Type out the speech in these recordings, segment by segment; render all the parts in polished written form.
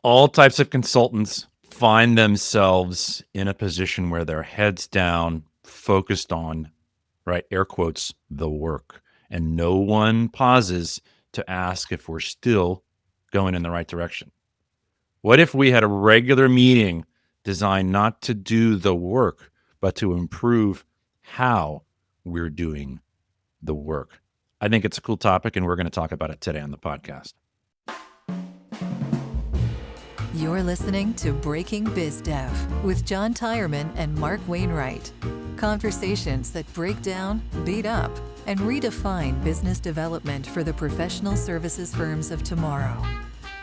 All types of consultants find themselves in a position where their heads down, focused on, right, air quotes, the work. And no one pauses to ask if we're still going in the right direction. What if we had a regular meeting designed not to do the work, but to improve how we're doing the work? I think it's a cool topic, and we're going to talk about it today on the podcast. You're listening to Breaking BizDev with John Tyerman and Mark Wainwright. Conversations that break down, beat up, and redefine business development for the professional services firms of tomorrow.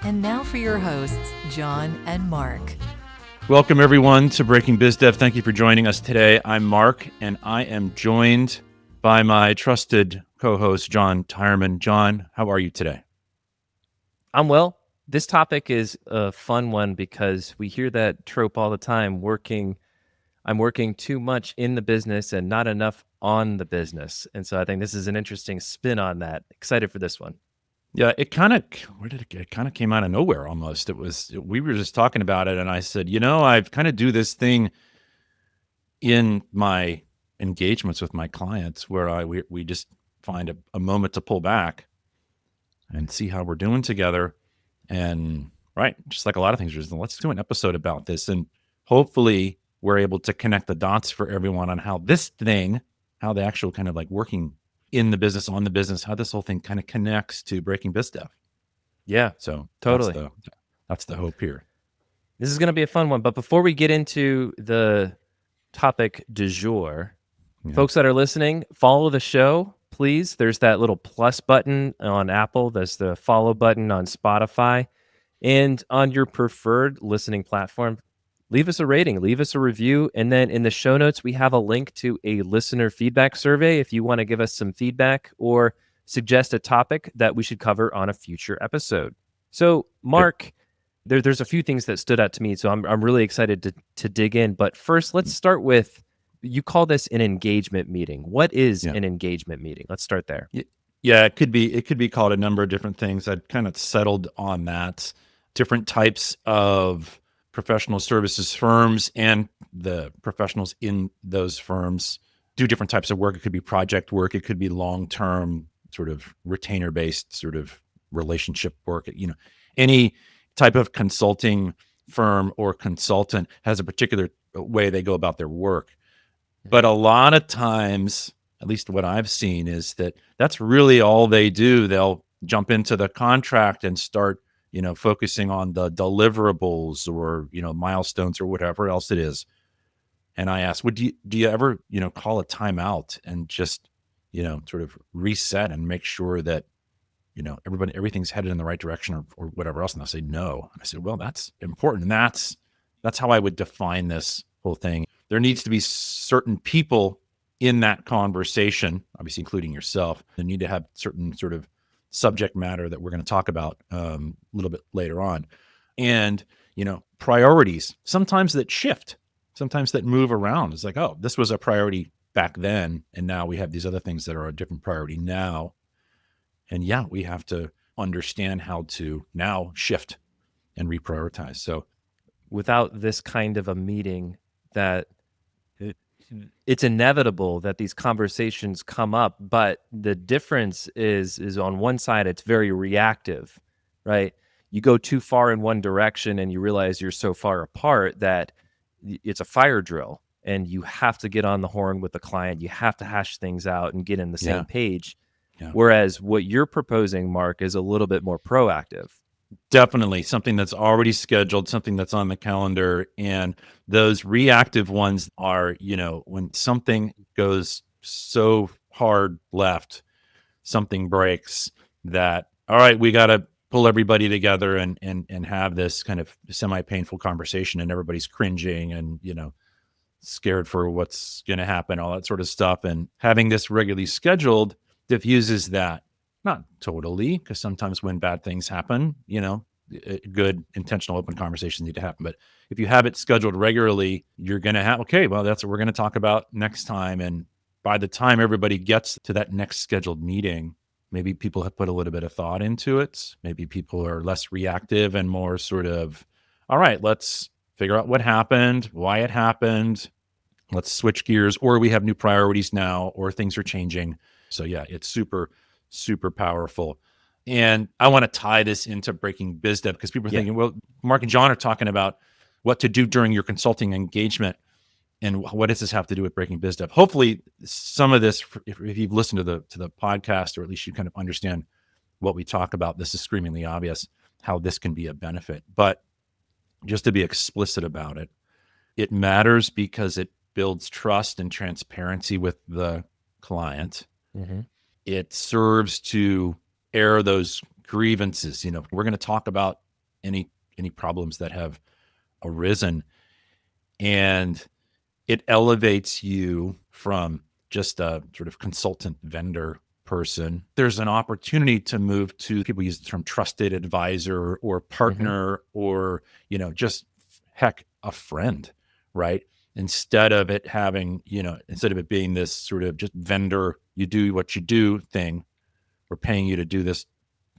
And now for your hosts, John and Mark. Welcome, everyone, to Breaking BizDev. Thank you for joining us today. I'm Mark, and I am joined by my trusted co-host, John Tyerman. John, how are you today? I'm well. This topic is a fun one because we hear that trope all the time, I'm working too much in the business and not enough on the business. And so I think this is an interesting spin on that. Excited for this one. Yeah, it kind of came out of nowhere almost. We were just talking about it, and I said, I kind of do this thing in my engagements with my clients where we just find a moment to pull back and see how we're doing together. And right, just like a lot of things, let's do an episode about this. And hopefully we're able to connect the dots for everyone on how the actual kind of like working in the business, on the business, how this whole thing kind of connects to Breaking BizDev. Yeah, So totally. That's the hope here. This is going to be a fun one. But before we get into the topic du jour, folks that are listening, follow the show, please. There's that little plus button on Apple. There's the follow button on Spotify. And on your preferred listening platform, leave us a rating, leave us a review. And then in the show notes, we have a link to a listener feedback survey if you want to give us some feedback or suggest a topic that we should cover on a future episode. So, Mark, there's a few things that stood out to me. So I'm really excited to dig in. But first, let's start with, you call this an engagement meeting. What is an engagement meeting? Let's start there. Yeah, it could be called a number of different things. I'd kind of settled on that. Different types of professional services firms and the professionals in those firms do different types of work. It could be project work. It could be long-term sort of retainer-based sort of relationship work. Any type of consulting firm or consultant has a particular way they go about their work. But a lot of times, at least what I've seen, is that's really all they do. They'll jump into the contract and start, focusing on the deliverables or, milestones or whatever else it is. And I asked, do you ever, call a timeout and just, sort of reset and make sure that, everything's headed in the right direction or whatever else? And they'll say no. And I said, well, that's important. And that's how I would define this whole thing. There needs to be certain people in that conversation, obviously including yourself. They need to have certain sort of subject matter that we're going to talk about a little bit later on. And, priorities, sometimes that shift, sometimes that move around. It's like, oh, this was a priority back then, and now we have these other things that are a different priority now. And yeah, we have to understand how to now shift and reprioritize. So without this kind of a meeting, that it's inevitable that these conversations come up, but the difference is on one side, it's very reactive, right? You go too far in one direction and you realize you're so far apart that it's a fire drill and you have to get on the horn with the client. You have to hash things out and get in the same page. Yeah. Whereas what you're proposing, Mark, is a little bit more proactive. Definitely something that's already scheduled, something that's on the calendar. And those reactive ones are, when something goes so hard left, something breaks, that, all right, we got to pull everybody together and have this kind of semi-painful conversation, and everybody's cringing and, scared for what's going to happen, all that sort of stuff. And having this regularly scheduled diffuses that. Not totally, because sometimes when bad things happen, good intentional open conversations need to happen. But if you have it scheduled regularly, you're going to have, okay, well, that's what we're going to talk about next time. And by the time everybody gets to that next scheduled meeting, Maybe people have put a little bit of thought into it. Maybe people are less reactive and more sort of, all right, let's figure out what happened, why it happened. Let's switch gears, or we have new priorities now, or things are changing. So yeah, it's super, super powerful. And I want to tie this into breaking BizDev because people are Yeah. thinking, well, Mark and John are talking about what to do during your consulting engagement. And what does this have to do with breaking BizDev? Hopefully, some of this, if you've listened to the podcast, or at least you kind of understand what we talk about, this is screamingly obvious how this can be a benefit. But just to be explicit about it, it matters because it builds trust and transparency with the client. Mm-hmm. It serves to air those grievances. We're going to talk about any problems that have arisen, and it elevates you from just a sort of consultant vendor person. There's an opportunity to move to, people use the term trusted advisor or partner, or, just heck, a friend, right? Instead of it being this sort of just vendor, you do what you do thing, we're paying you to do this,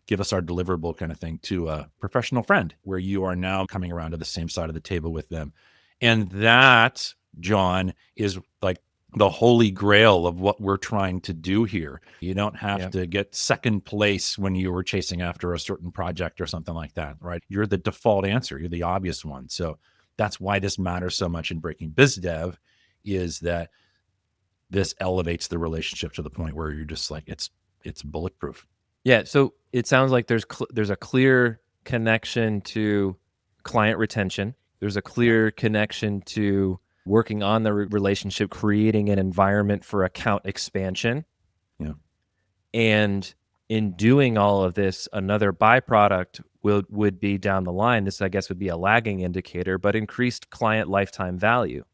give us our deliverable kind of thing, to a professional friend where you are now coming around to the same side of the table with them. And that, John, is like the holy grail of what we're trying to do here. You don't have to get second place when you were chasing after a certain project or something like that, right? You're the default answer. You're the obvious one. So that's why this matters so much in breaking BizDev, is that this elevates the relationship to the point where you're just like, it's bulletproof. Yeah. So it sounds like there's a clear connection to client retention. There's a clear connection to working on the relationship, creating an environment for account expansion. Yeah. And in doing all of this, another byproduct would be down the line. This, I guess, would be a lagging indicator, but increased client lifetime value.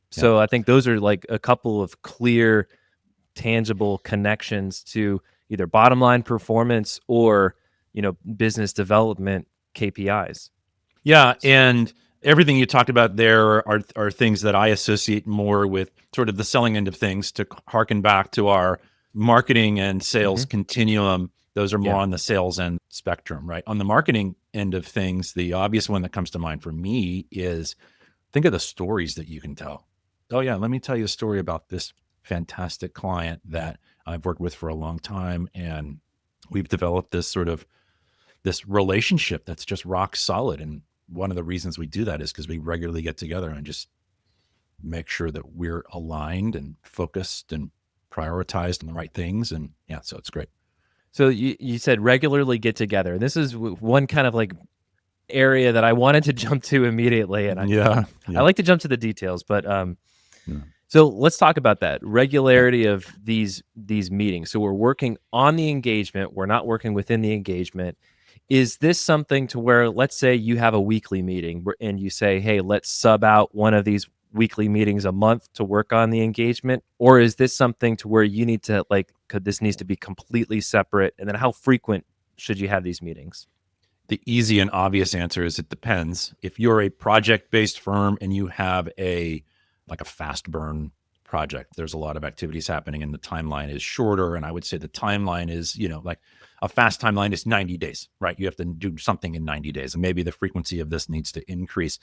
So I think those are like a couple of clear, tangible connections to either bottom line performance or, business development KPIs. Yeah. And everything you talked about there are things that I associate more with sort of the selling end of things, to harken back to our marketing and sales continuum. Those are more on the sales end spectrum, right? On the marketing end of things, the obvious one that comes to mind for me is, think of the stories that you can tell. Oh yeah, let me tell you a story about this fantastic client that I've worked with for a long time, and we've developed this relationship that's just rock solid. And one of the reasons we do that is because we regularly get together and just make sure that we're aligned and focused and prioritized on the right things. And yeah, so it's great. So you said regularly get together. This is one kind of like area that I wanted to jump to immediately. And I like to jump to the details, but so let's talk about that regularity of these meetings. So we're working on the engagement. We're not working within the engagement. Is this something to where, let's say you have a weekly meeting and you say, hey, let's sub out one of these weekly meetings a month to work on the engagement? Or is this something to where you need to this needs to be completely separate? And then how frequent should you have these meetings? The easy and obvious answer is it depends. If you're a project-based firm and you have a fast burn project, there's a lot of activities happening and the timeline is shorter. And I would say the timeline is, like a fast timeline is 90 days, right? You have to do something in 90 days. And maybe the frequency of this needs to increase.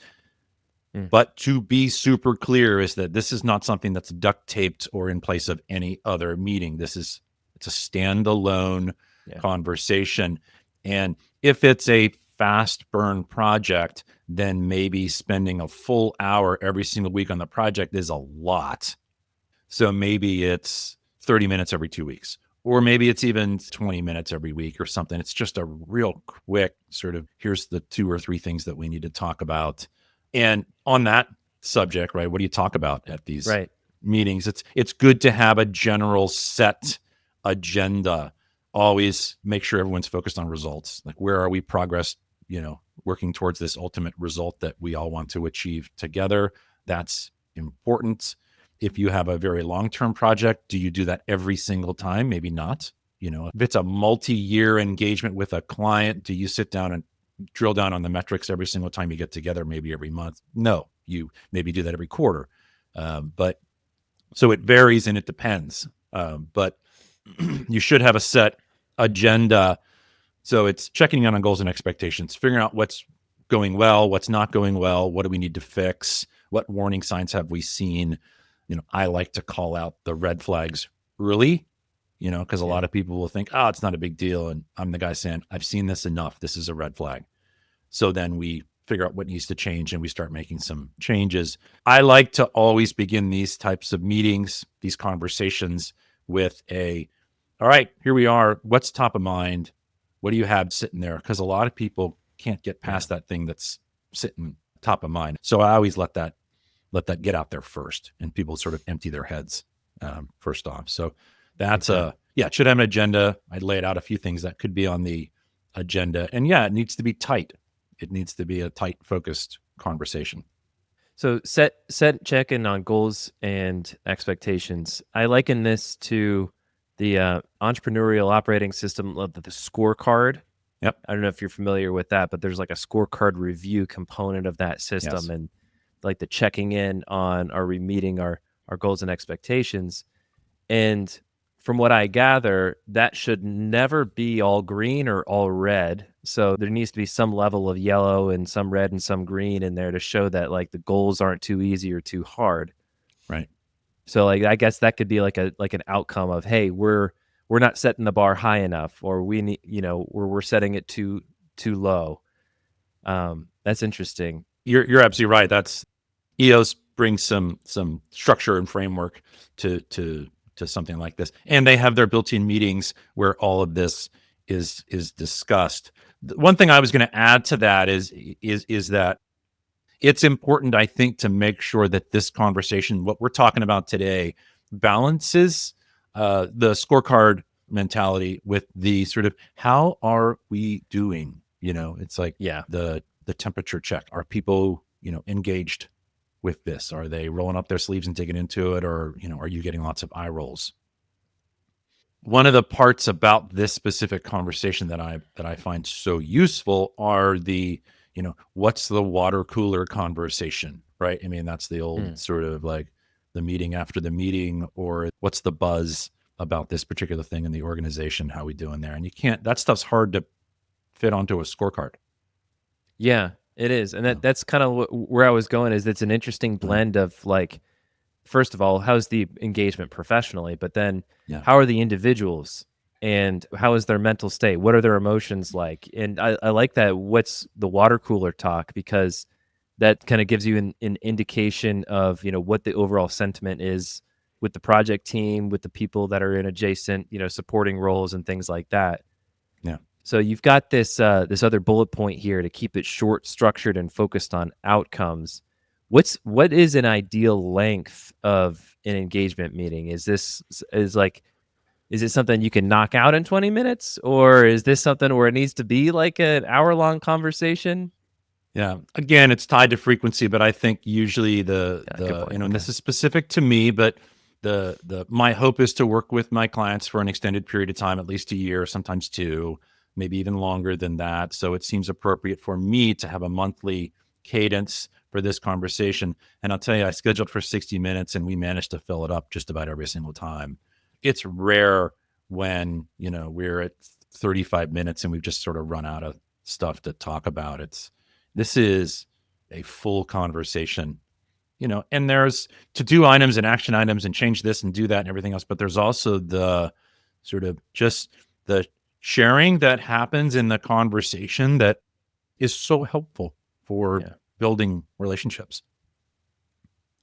But to be super clear is that this is not something that's duct taped or in place of any other meeting. It's a standalone conversation. And if it's a fast burn project, then maybe spending a full hour every single week on the project is a lot. So maybe it's 30 minutes every 2 weeks, or maybe it's even 20 minutes every week or something. It's just a real quick sort of, here's the 2 or 3 things that we need to talk about. And on that subject, right, what do you talk about at these meetings? It's good to have a general set agenda. Always make sure everyone's focused on results. Like, where are we progressed, working towards this ultimate result that we all want to achieve together? That's important. If you have a very long-term project, do you do that every single time? Maybe not. If it's a multi-year engagement with a client, do you sit down and drill down on the metrics every single time you get together, maybe every month? No, you maybe do that every quarter. But so it varies and it depends. But you should have a set agenda. So it's checking in on goals and expectations, figuring out what's going well, what's not going well, what do we need to fix, what warning signs have we seen. I like to call out the red flags early, because a lot of people will think, oh, it's not a big deal. And I'm the guy saying, I've seen this enough. This is a red flag. So then we figure out what needs to change and we start making some changes. I like to always begin these types of meetings, these conversations with all right, here we are. What's top of mind? What do you have sitting there? Because a lot of people can't get past that thing that's sitting top of mind. So I always let that get out there first, and people sort of empty their heads first off. So that's it should have an agenda. I'd lay it out a few things that could be on the agenda, and it needs to be tight. It needs to be a tight, focused conversation. So set check-in on goals and expectations. I liken this to the entrepreneurial operating system of the scorecard. Yep. I don't know if you're familiar with that, but there's like a scorecard review component of that system. Yes. And like the checking in on, are we meeting our goals and expectations? And from what I gather, that should never be all green or all red. So there needs to be some level of yellow and some red and some green in there to show that like the goals aren't too easy or too hard. Right. So like I guess that could be like an outcome of, hey, we're not setting the bar high enough, or we need, we're setting it too low. That's interesting. You're absolutely right. That's EOS brings some structure and framework to something like this, and they have their built-in meetings where all of this is discussed. One thing I was going to add to that is that it's important, I think, to make sure that this conversation, what we're talking about today, balances the scorecard mentality with the sort of how are we doing? It's like the temperature check. Are people engaged with this? Are they rolling up their sleeves and digging into it, or are you getting lots of eye rolls? One of the parts about this specific conversation that I find so useful are the what's the water cooler conversation, right? I mean, that's the old sort of like the meeting after the meeting, or what's the buzz about this particular thing in the organization? How we doing there? And that stuff's hard to fit onto a scorecard. Yeah, it is. And that's kind of where I was going, is it's an interesting blend of like, first of all, how's the engagement professionally, but then how are the individuals and how is their mental state? What are their emotions like? And I like that. What's the water cooler talk? Because that kind of gives you an indication of, what the overall sentiment is with the project team, with the people that are in adjacent, supporting roles and things like that. Yeah. So you've got this other bullet point here to keep it short, structured, and focused on outcomes. What is an ideal length of an engagement meeting? Is it something you can knock out in 20 minutes, or is this something where it needs to be like an hour-long conversation? Yeah. Again, it's tied to frequency, but I think usually and this is specific to me, but my hope is to work with my clients for an extended period of time, at least a year, sometimes 2, maybe even longer than that. So it seems appropriate for me to have a monthly cadence for this conversation. And I'll tell you, I scheduled for 60 minutes and we managed to fill it up just about every single time. It's rare when, we're at 35 minutes and we've just sort of run out of stuff to talk about. This is a full conversation, and there's to-do items and action items and change this and do that and everything else. But there's also the sort of just the sharing that happens in the conversation that is so helpful for building relationships.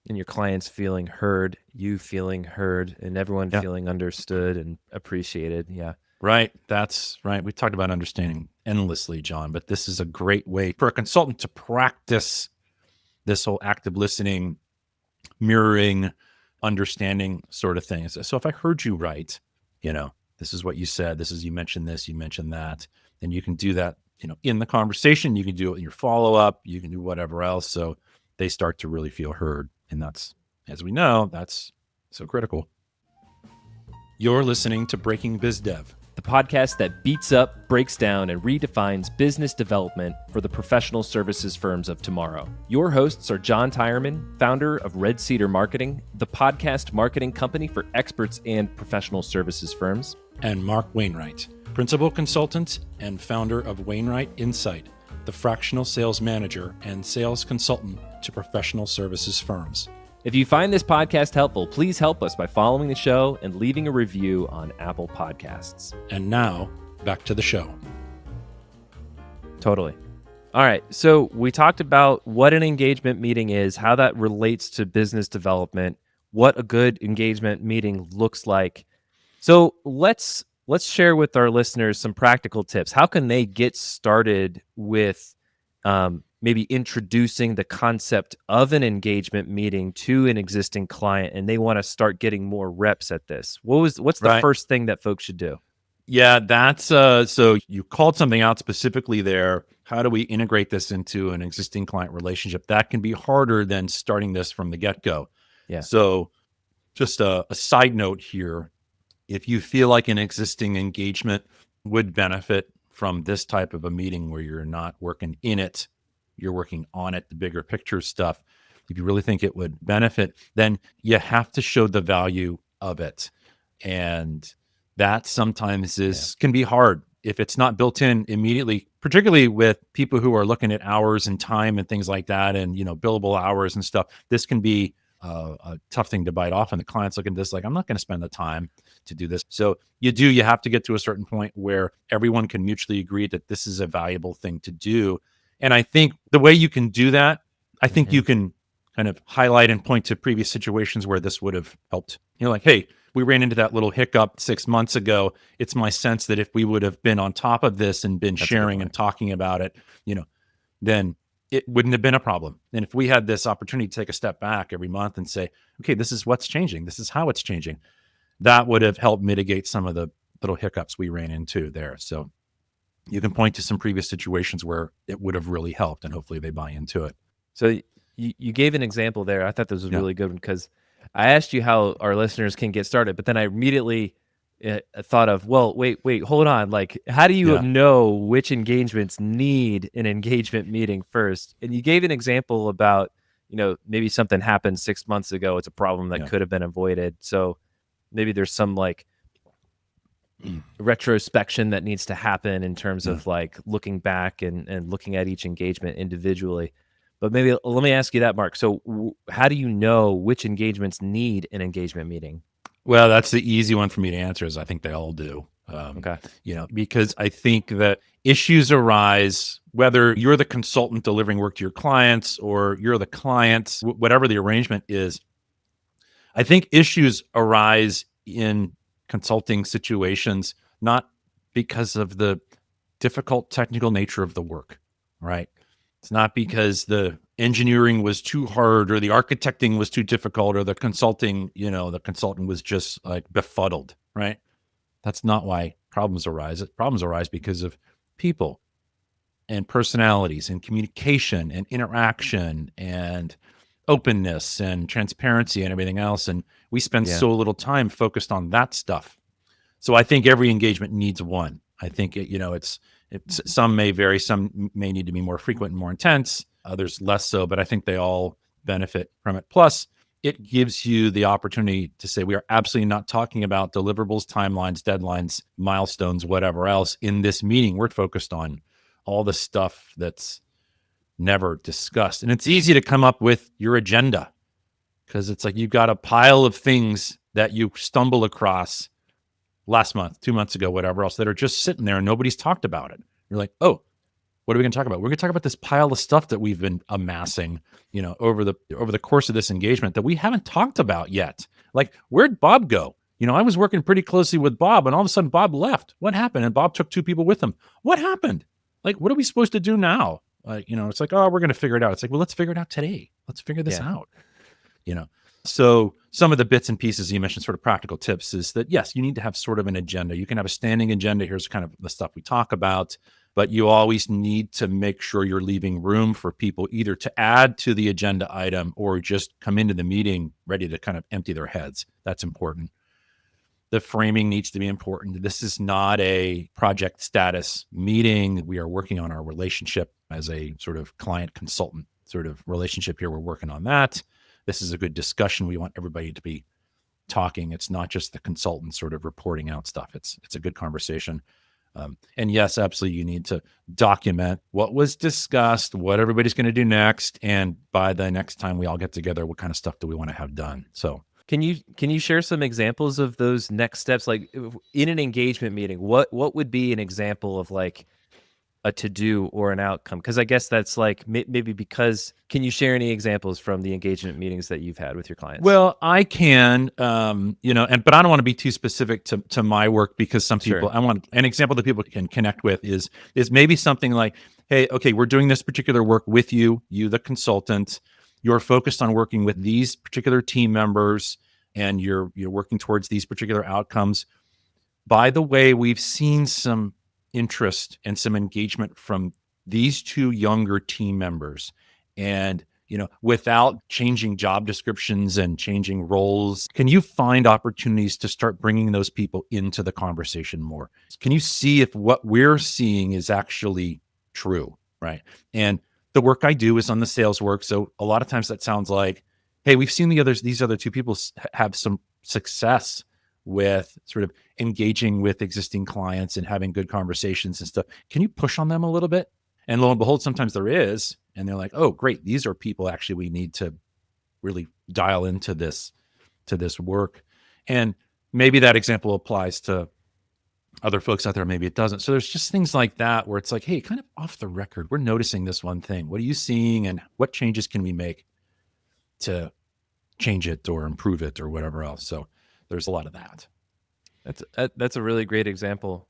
And your clients feeling heard, you feeling heard, and everyone feeling understood and appreciated. Yeah. Right. That's right. We talked about understanding endlessly, John, but this is a great way for a consultant to practice this whole active listening, mirroring, understanding sort of thing. So if I heard you right, this is what you said, you mentioned this, you mentioned that, and you can do that, in the conversation, you can do it in your follow-up, you can do whatever else. So they start to really feel heard. And that's, as we know, that's so critical. You're listening to Breaking BizDev, the podcast that beats up, breaks down, and redefines business development for the professional services firms of tomorrow. Your hosts are John Tyerman, founder of Red Cedar Marketing, the podcast marketing company for experts and professional services firms, and Mark Wainwright, principal consultant and founder of Wainwright Insight, the fractional sales manager and sales consultant to professional services firms. If you find this podcast helpful, please help us by following the show and leaving a review on Apple Podcasts. And now, back to the show. Totally. All right. So we talked about what an engagement meeting is, how that relates to business development, what a good engagement meeting looks like. So let's share with our listeners some practical tips. How can they get started with maybe introducing the concept of an engagement meeting to an existing client, and they want to start getting more reps at this? What's the first thing that folks should do? Yeah, that's so you called something out specifically there. How do we integrate this into an existing client relationship? That can be harder than starting this from the get-go. Yeah. So just a side note here, if you feel like an existing engagement would benefit from this type of a meeting where you're not working in it, you're working on it, the bigger picture stuff, if you really think it would benefit, then you have to show the value of it. And that sometimes can be hard if it's not built in immediately, particularly with people who are looking at hours and time and things like that, and billable hours and stuff. This can be a tough thing to bite off, and the client's looking at this like, I'm not going to spend the time to do this. So you have to get to a certain point where everyone can mutually agree that this is a valuable thing to do. And I think the way you can do that, I think you can kind of highlight and point to previous situations where this would have helped. Like, hey, we ran into that little hiccup 6 months ago. It's my sense that if we would have been on top of this and been sharing and talking about it, then it wouldn't have been a problem. And if we had this opportunity to take a step back every month and say, okay, this is what's changing, this is how it's changing, that would have helped mitigate some of the little hiccups we ran into there. So you can point to some previous situations where it would have really helped, and hopefully they buy into it. So you gave an example there. I thought this was really good because I asked you how our listeners can get started, but then I immediately thought of, well, wait, hold on. Like, how do you know which engagements need an engagement meeting first? And you gave an example about, maybe something happened 6 months ago. It's a problem that could have been avoided. So maybe there's some like retrospection that needs to happen in terms of like looking back and looking at each engagement individually. But maybe let me ask you that, Mark. So how do you know which engagements need an engagement meeting? Well, that's the easy one for me to answer, is I think they all do. Because I think that issues arise, whether you're the consultant delivering work to your clients or you're the client, whatever the arrangement is. I think issues arise in consulting situations, not because of the difficult technical nature of the work, right? It's not because the engineering was too hard or the architecting was too difficult or the consulting, the consultant was just like befuddled, right? That's not why problems arise. Problems arise because of people and personalities and communication and interaction and openness and transparency and everything else. And we spend so little time focused on that stuff. So I think every engagement needs one. I think it's some may vary, some may need to be more frequent and more intense, others less so, but I think they all benefit from it. Plus, it gives you the opportunity to say, we are absolutely not talking about deliverables, timelines, deadlines, milestones, whatever else in this meeting. We're focused on all the stuff that's never discussed. And it's easy to come up with your agenda because it's like you've got a pile of things that you stumble across last month, 2 months ago, whatever else, that are just sitting there and nobody's talked about it. You're like, oh, what are we going to talk about? We're going to talk about this pile of stuff that we've been amassing, over the course of this engagement that we haven't talked about yet. Like, where'd Bob go? I was working pretty closely with Bob, and all of a sudden Bob left. What happened? And Bob took 2 people with him. What happened? Like, what are we supposed to do now? It's like, oh, we're going to figure it out. It's like, well, let's figure it out today. Let's figure this out. So some of the bits and pieces you mentioned, sort of practical tips, is that, yes, you need to have sort of an agenda. You can have a standing agenda. Here's kind of the stuff we talk about, but you always need to make sure you're leaving room for people either to add to the agenda item or just come into the meeting ready to kind of empty their heads. That's important. The framing needs to be important. This is not a project status meeting. We are working on our relationship as a sort of client consultant sort of relationship here. We're working on that. This is a good discussion. We want everybody to be talking. It's not just the consultant sort of reporting out stuff. It's a good conversation. And yes, absolutely, you need to document what was discussed, what everybody's going to do next, and by the next time we all get together, what kind of stuff do we want to have done? So, Can you share some examples of those next steps? Like in an engagement meeting, what would be an example of like a to do or an outcome? Because I guess that's like maybe because. Can you share any examples from the engagement meetings that you've had with your clients? well, I can, but I don't want to be too specific to my work because some people, Sure. I want an example that people can connect with is maybe something like, hey, okay, we're doing this particular work with you, the consultant. You're focused on working with these particular team members, and you're working towards these particular outcomes. By the way, we've seen some interest and some engagement from these two younger team members. And, without changing job descriptions and changing roles, can you find opportunities to start bringing those people into the conversation more? Can you see if what we're seeing is actually true? Right. And the work I do is on the sales work. So a lot of times that sounds like, hey, we've seen these other two people have some success with sort of engaging with existing clients and having good conversations and stuff. Can you push on them a little bit? And lo and behold, sometimes there is, and they're like, oh, great. These are people actually we need to really dial into this work. And maybe that example applies to other folks out there. Maybe it doesn't. So there's just things like that where it's like, hey, kind of off the record, we're noticing this one thing. What are you seeing? And what changes can we make to change it or improve it or whatever else? So there's a lot of that. That's a really great example,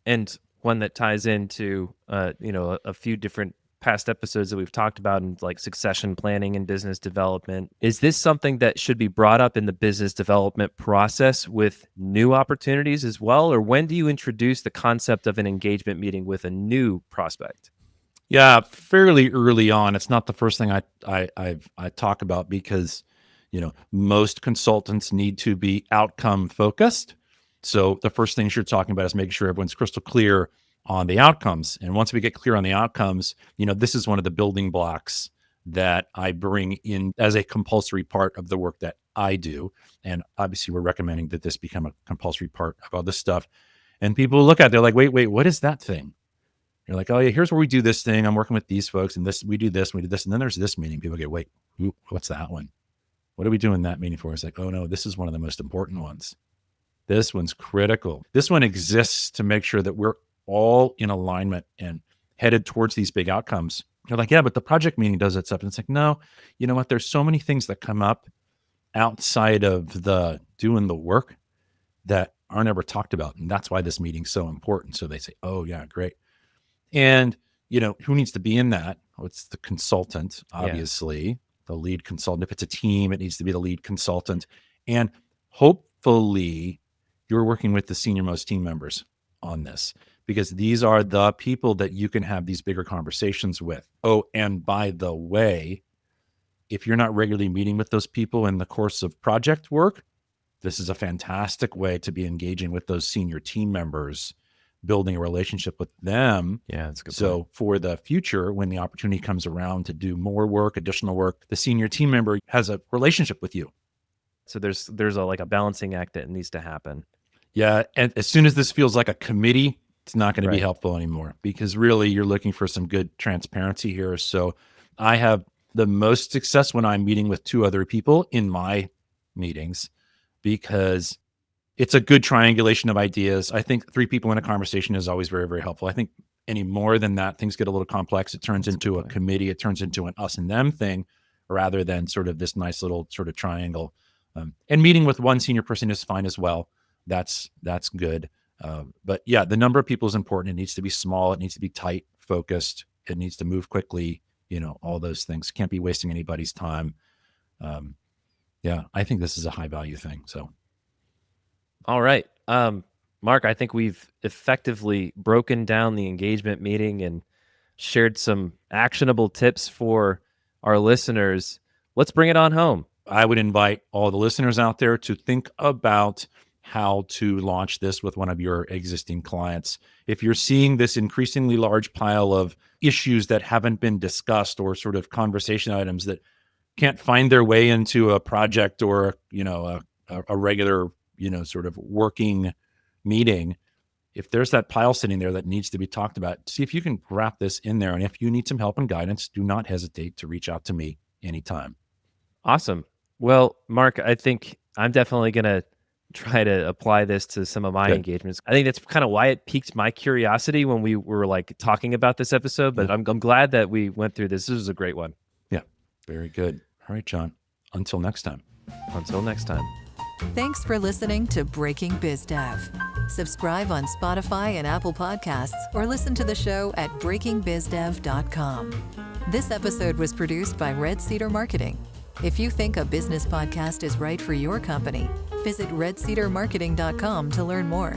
and one that ties into a few different past episodes that we've talked about in like succession planning and business development. Is this something that should be brought up in the business development process with new opportunities as well, or when do you introduce the concept of an engagement meeting with a new prospect? Yeah, fairly early on. It's not the first thing I talk about because most consultants need to be outcome focused. So the first things you're talking about is making sure everyone's crystal clear on the outcomes. And once we get clear on the outcomes, this is one of the building blocks that I bring in as a compulsory part of the work that I do. And obviously, we're recommending that this become a compulsory part of all this stuff. And people look at it, they're like, wait, what is that thing? You're like, oh yeah, here's where we do this thing. I'm working with these folks, and we do this, and we do this, and then there's this meeting. People get, wait, what's that one? What are we doing that meeting for? It's like, oh no, this is one of the most important ones. This one's critical. This one exists to make sure that we're all in alignment and headed towards these big outcomes. You're like, yeah, but the project meeting does its stuff. And it's like, no, you know what? There's so many things that come up outside of the doing the work that aren't ever talked about. And that's why this meeting's so important. So they say, oh yeah, great. And, who needs to be in that? Well, it's the consultant, obviously, the lead consultant. If it's a team, it needs to be the lead consultant. And hopefully you're working with the senior most team members on this, because these are the people that you can have these bigger conversations with. Oh, and by the way, if you're not regularly meeting with those people in the course of project work, this is a fantastic way to be engaging with those senior team members, building a relationship with them. Yeah, that's a good So point. for the future, when the opportunity comes around to do more work, additional work, the senior team member has a relationship with you. So there's a balancing act that needs to happen. Yeah. And as soon as this feels like a committee, it's not going to be Right. helpful anymore, because really you're looking for some good transparency here. So I have the most success when I'm meeting with two other people in my meetings, because it's a good triangulation of ideas. I think three people in a conversation is always very, very helpful. I think any more than that, things get a little complex. It turns into a committee. It turns into an us and them thing rather than sort of this nice little sort of triangle. And meeting with one senior person is fine as well. That's good. But yeah, the number of people is important. It needs to be small. It needs to be tight, focused. It needs to move quickly. All those things. Can't be wasting anybody's time. Yeah, I think this is a high value thing. So. All right. Mark, I think we've effectively broken down the engagement meeting and shared some actionable tips for our listeners. Let's bring it on home. I would invite all the listeners out there to think about how to launch this with one of your existing clients. If you're seeing this increasingly large pile of issues that haven't been discussed, or sort of conversation items that can't find their way into a project or, a regular, sort of working meeting, if there's that pile sitting there that needs to be talked about, see if you can wrap this in there. And if you need some help and guidance, do not hesitate to reach out to me anytime. Awesome. Well, Mark, I think I'm definitely going to try to apply this to some of my Good. engagements. I think that's kind of why it piqued my curiosity when we were like talking about this episode, but I'm glad that we went through this. This was a great one. Yeah, very good. All right, John, until next time. Until next time. Thanks for listening to Breaking BizDev. Subscribe on Spotify and Apple Podcasts or listen to the show at breakingbizdev.com. This episode was produced by Red Cedar Marketing. If you think a business podcast is right for your company, visit redcedarmarketing.com to learn more.